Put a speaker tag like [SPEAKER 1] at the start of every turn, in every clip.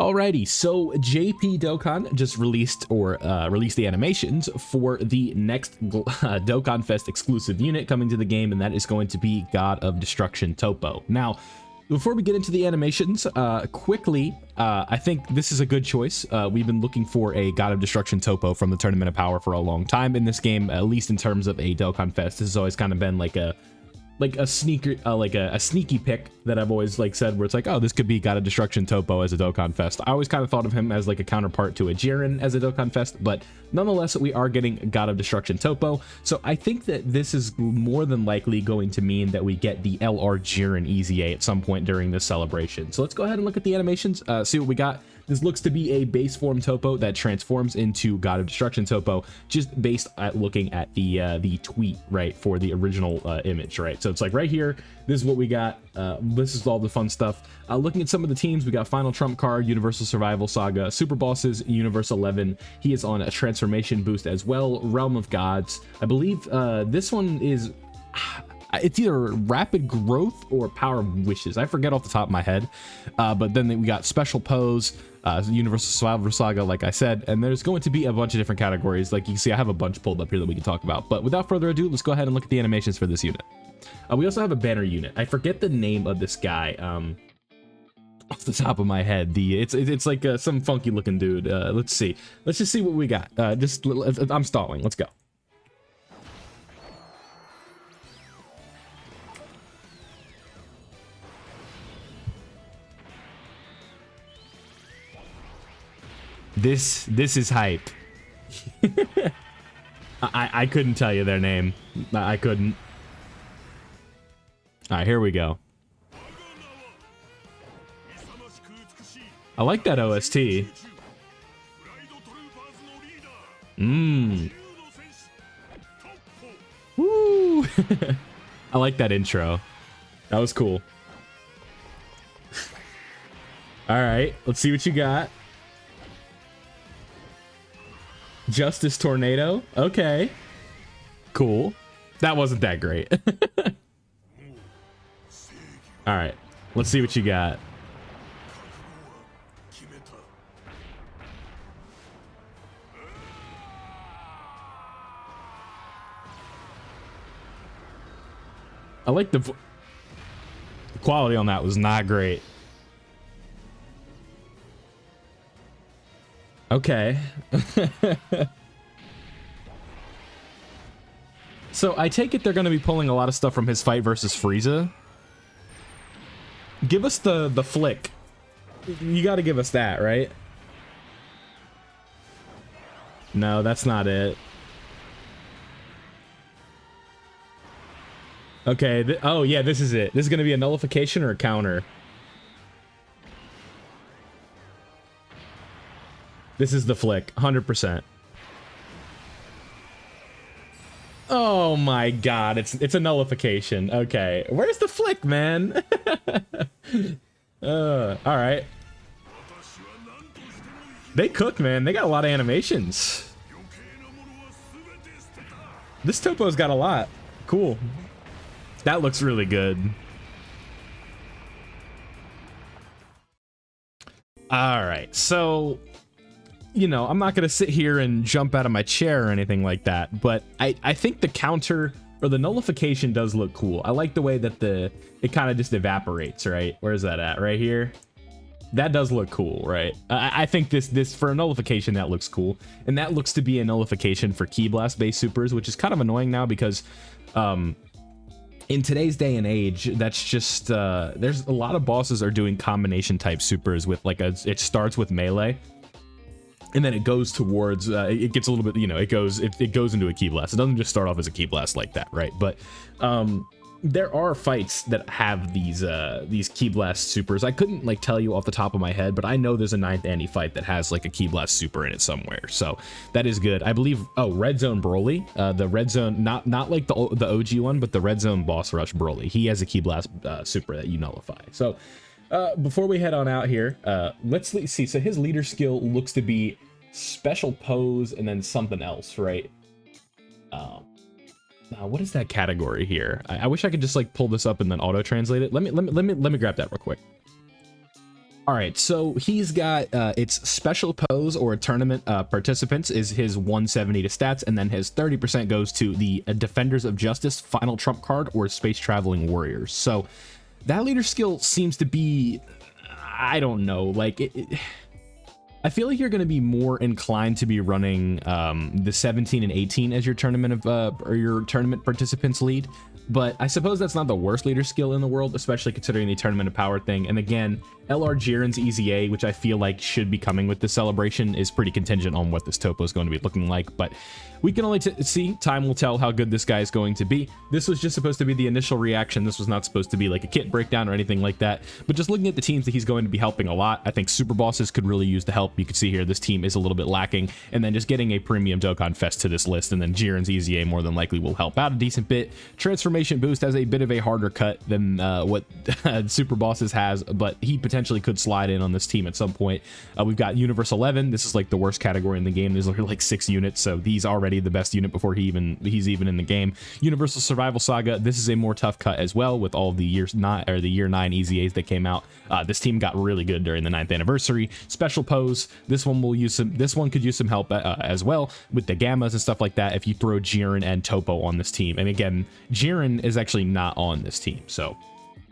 [SPEAKER 1] Alrighty, so JP Dokkan just released the animations for the next Dokkan Fest exclusive unit coming to the game, and that is going to be God of Destruction TOPPO. Now, before we get into the animations, quickly, I think this is a good choice. We've been looking for a God of Destruction TOPPO from the Tournament of Power for a long time in this game, at least in terms of a Dokkan Fest. This has always kind of been like a sneaky pick that I've always said, where it's like, oh, this could be God of Destruction TOPPO as a Dokkan Fest. I always kind of thought of him as like a counterpart to a Jiren as a Dokkan Fest, but nonetheless, we are getting God of Destruction TOPPO. So I think that this is more than likely going to mean that we get the LR Jiren EZA at some point during this celebration. So let's go ahead and look at the animations, see what we got. This looks to be a base form TOPPO that transforms into God of Destruction TOPPO, just based at looking at the tweet, right, for the original image, right? So it's like right here, this is what we got. This is all the fun stuff. Looking at some of the teams, we got Final Trump Card, Universal Survival Saga, Super Bosses, Universe 11. He is on a transformation boost as well. Realm of Gods. I believe this one is... it's either Rapid Growth or Power of Wishes. I forget off the top of my head. But then we got Special Pose, Universal Survival Saga, like I said, and there's going to be a bunch of different categories. Like you can see, I have a bunch pulled up here that we can talk about. But without further ado, let's go ahead and look at the animations for this unit. We also have a banner unit. I forget the name of this guy. Off the top of my head, it's like some funky looking dude. Let's see. Let's just see what we got. I'm stalling. Let's go. This is hype. I couldn't tell you their name. I couldn't. All right, here we go. I like that OST. Woo! I like that intro. That was cool. All right, let's see what you got. Justice Tornado. Okay. Cool. That wasn't that great. All right. Let's see what you got. I like the quality on that was not great. Okay. So I take it they're going to be pulling a lot of stuff from his fight versus Frieza. Give us the flick. You got to give us that, right? No, that's not it. Okay. Oh, yeah, this is it. This is going to be a nullification or a counter. This is the flick, 100%. Oh my god, it's a nullification. Okay, where's the flick, man? All right. They cook, man. They got a lot of animations. This TOPPO's got a lot. Cool. That looks really good. All right, so... you know, I'm not going to sit here and jump out of my chair or anything like that, but I think the counter or the nullification does look cool. I like the way that it kind of just evaporates, right? Where's that at? Right here? That does look cool, right? I think this for a nullification, that looks cool. And that looks to be a nullification for Ki Blast based supers, which is kind of annoying now because in today's day and age, that's just, there's a lot of bosses are doing combination type supers with it starts with melee. And then it goes towards, it gets a little bit, you know, it goes into a Ki Blast. It doesn't just start off as a Ki Blast like that, right? But there are fights that have these Ki Blast supers. I couldn't tell you off the top of my head, but I know there's a 9th Annie fight that has a Ki Blast super in it somewhere. So that is good. I believe, oh, Red Zone Broly, the Red Zone, not like the OG one, but the Red Zone Boss Rush Broly. He has a Ki Blast super that you nullify. So before we head on out here, let's see. So his leader skill looks to be Special Pose and then something else, right? What is that category here? I wish I could just pull this up and then auto translate it. Let me grab that real quick. All right, so he's got its special pose or tournament participants is his 170 to stats, and then his 30% goes to the Defenders of Justice final trump card or Space Traveling Warriors. So that leader skill seems to be, I don't know, like I feel like you're going to be more inclined to be running the 17 and 18 as your tournament of or your tournament participants lead. But I suppose that's not the worst leader skill in the world, especially considering the Tournament of Power thing. And again, LR Jiren's EZA, which I feel like should be coming with this celebration, is pretty contingent on what this Toppo is going to be looking like. But we can only see. Time will tell how good this guy is going to be. This was just supposed to be the initial reaction. This was not supposed to be like a kit breakdown or anything like that. But just looking at the teams that he's going to be helping a lot, I think Super Bosses could really use the help. You can see here this team is a little bit lacking. And then just getting a premium Dokkan Fest to this list, and then Jiren's EZA more than likely will help out a decent bit. Transformation Boost has a bit of a harder cut than what Super Bosses has, but he potentially could slide in on this team at some point. We've got Universe 11. This is like the worst category in the game. There's like 6 units, so he's already the best unit before he's even in the game. Universal Survival Saga. This is a more tough cut as well with all the year 9 EZAs that came out. This team got really good during the 9th anniversary. Special Pose. This one will use some. This one could use some help as well with the gammas and stuff like that. If you throw Jiren and Toppo on this team, and again, Jiren is actually not on this team, so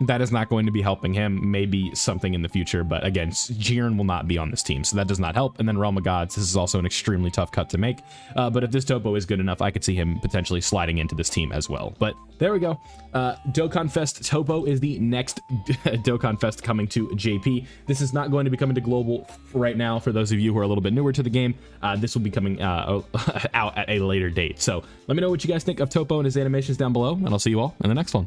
[SPEAKER 1] that is not going to be helping him. Maybe something in the future, but again, Jiren will not be on this team, so that does not help. And then Realm of Gods, this is also an extremely tough cut to make, but if this Toppo is good enough, I could see him potentially sliding into this team as well. But there we go. Dokkan Fest Toppo is the next Dokkan Fest coming to JP. This is not going to be coming to Global right now. For those of you who are a little bit newer to the game, this will be coming out at a later date. So let me know what you guys think of Toppo and his animations down below, and I'll see you all in the next one.